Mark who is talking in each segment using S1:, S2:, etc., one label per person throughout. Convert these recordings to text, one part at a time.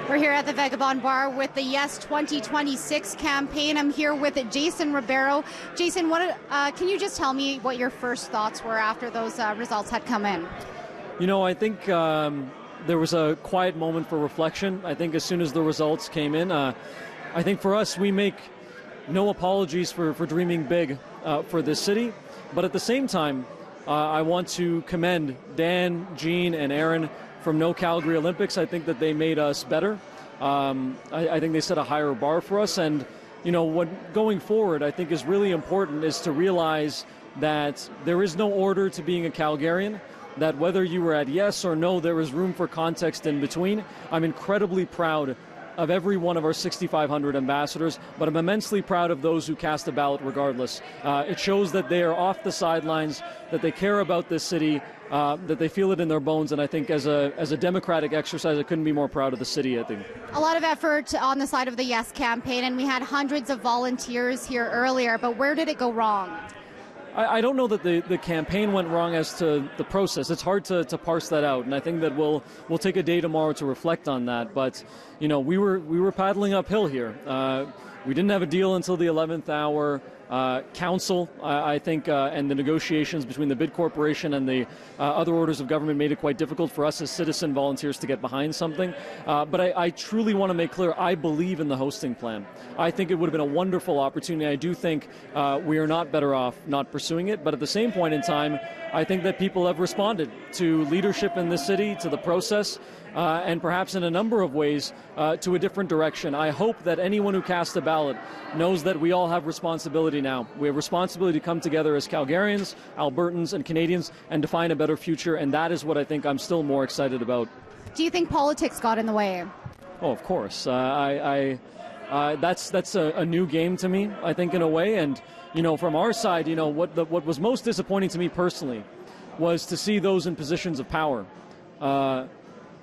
S1: We're here at the Vagabond Bar with the Yes 2026 campaign. I'm here with Jason Ribeiro. Jason, can you just tell me what your first thoughts were after those results had come in?
S2: You know, I think there was a quiet moment for reflection. I think as soon as the results came in, I think for us, we make no apologies for dreaming big for this city. But at the same time, I want to commend Dan, Jean, and Aaron from No Calgary Olympics. I think that they made us better. I think they set a higher bar for us. And, you know, what going forward I think is really important is to realize that there is no order to being a Calgarian, that whether you were at yes or no, there is room for context in between. I'm incredibly proud of every one of our 6,500 ambassadors, but I'm immensely proud of those who cast a ballot regardless. It shows that they are off the sidelines, that they care about this city, that they feel it in their bones, and I think as a democratic exercise, I couldn't be more proud of the city, I think.
S1: A lot of effort on the side of the Yes campaign, and we had hundreds of volunteers here earlier, but where did it go wrong?
S2: I don't know that the campaign went wrong as to the process. It's hard to parse that out, and I think that we'll take a day tomorrow to reflect on that. But you know, we were paddling uphill here. We didn't have a deal until the 11th hour. Council, I think, and the negotiations between the bid corporation and the other orders of government made it quite difficult for us as citizen volunteers to get behind something. But I truly want to make clear, I believe in the hosting plan. I think it would have been a wonderful opportunity. I do think we are not better off not pursuing it. But at the same point in time, I think that people have responded to leadership in this city, to the process, and perhaps in a number of ways to a different direction. I hope that anyone who casts a ballot knows that we all have responsibility now. We have responsibility to come together as Calgarians, Albertans, and Canadians and define a better future, and that is what I think I'm still more excited about.
S1: Do you think politics got in the way?
S2: Oh, of course. That's a new game to me, I think, in a way. And, you know, from our side, you know, what was most disappointing to me personally was to see those in positions of power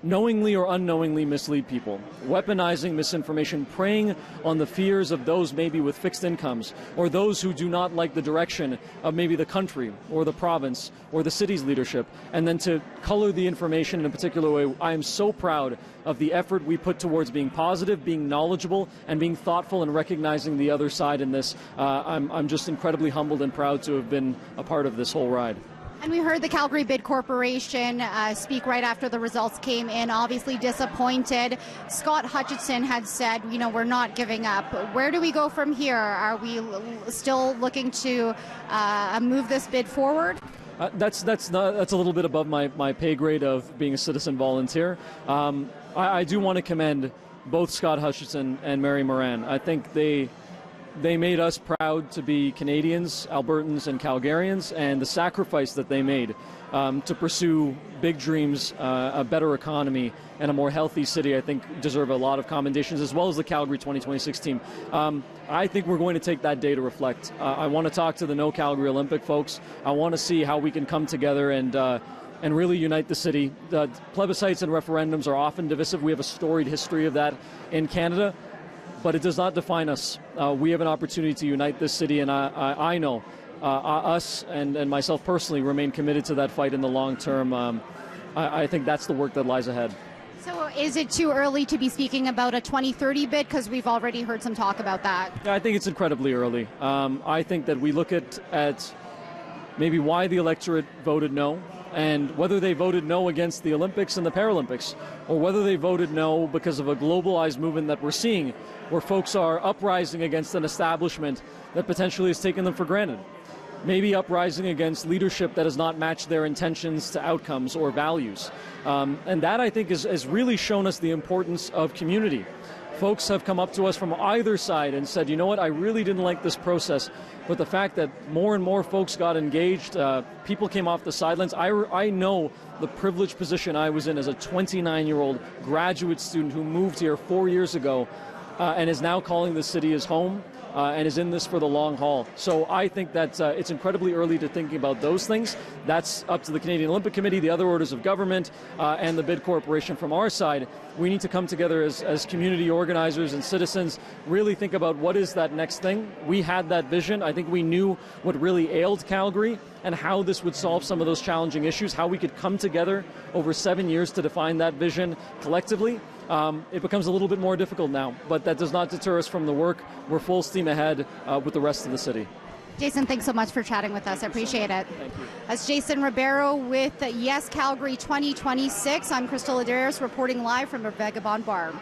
S2: knowingly or unknowingly mislead people, weaponizing misinformation, preying on the fears of those maybe with fixed incomes, or those who do not like the direction of maybe the country or the province or the city's leadership, and then to color the information in a particular way. I am so proud of the effort we put towards being positive, being knowledgeable, and being thoughtful and recognizing the other side in this. I'm just incredibly humbled and proud to have been a part of this whole ride.
S1: And we heard the Calgary Bid Corporation speak right after the results came in, obviously disappointed. Scott Hutchison had said, you know, we're not giving up. Where do we go from here? Are we still looking to move this bid forward?
S2: That's a little bit above my pay grade of being a citizen volunteer. I do want to commend both Scott Hutchison and Mary Moran. I think they made us proud to be Canadians, Albertans, and Calgarians, and the sacrifice that they made to pursue big dreams, a better economy, and a more healthy city, I think deserve a lot of commendations, as well as the Calgary 2026 team. I think we're going to take that day to reflect. I want to talk to the No Calgary Olympic folks. I want to see how we can come together and really unite the city. Plebiscites and referendums are often divisive. We have a storied history of that in Canada. But it does not define us. We have an opportunity to unite this city, and I know us and myself personally remain committed to that fight in the long term. I think that's the work that lies ahead.
S1: So is it too early to be speaking about a 2030 bid? Because we've already heard some talk about that.
S2: Yeah, I think it's incredibly early. I think that we look at maybe why the electorate voted no, and whether they voted no against the Olympics and the Paralympics, or whether they voted no because of a globalized movement that we're seeing, where folks are uprising against an establishment that potentially has taken them for granted. Maybe uprising against leadership that has not matched their intentions to outcomes or values. And that, I think, has really shown us the importance of community. Folks have come up to us from either side and said, you know what, I really didn't like this process, but the fact that more and more folks got engaged, people came off the sidelines. I know the privileged position I was in as a 29-year-old graduate student who moved here 4 years ago and is now calling the city his home. And is in this for the long haul. So I think that it's incredibly early to think about those things. That's up to the Canadian Olympic Committee, the other orders of government, and the bid corporation. From our side, we need to come together as community organizers and citizens, really think about what is that next thing. We had that vision. I think we knew what really ailed Calgary, and how this would solve some of those challenging issues, how we could come together over 7 years to define that vision collectively, it becomes a little bit more difficult now. But that does not deter us from the work. We're full steam ahead with the rest of the city.
S1: Jason, thanks so much for chatting with us. I appreciate it.
S2: Thank you.
S1: That's Jason Ribeiro with Yes Calgary 2026. I'm Crystal Adair reporting live from the Vagabond Bar.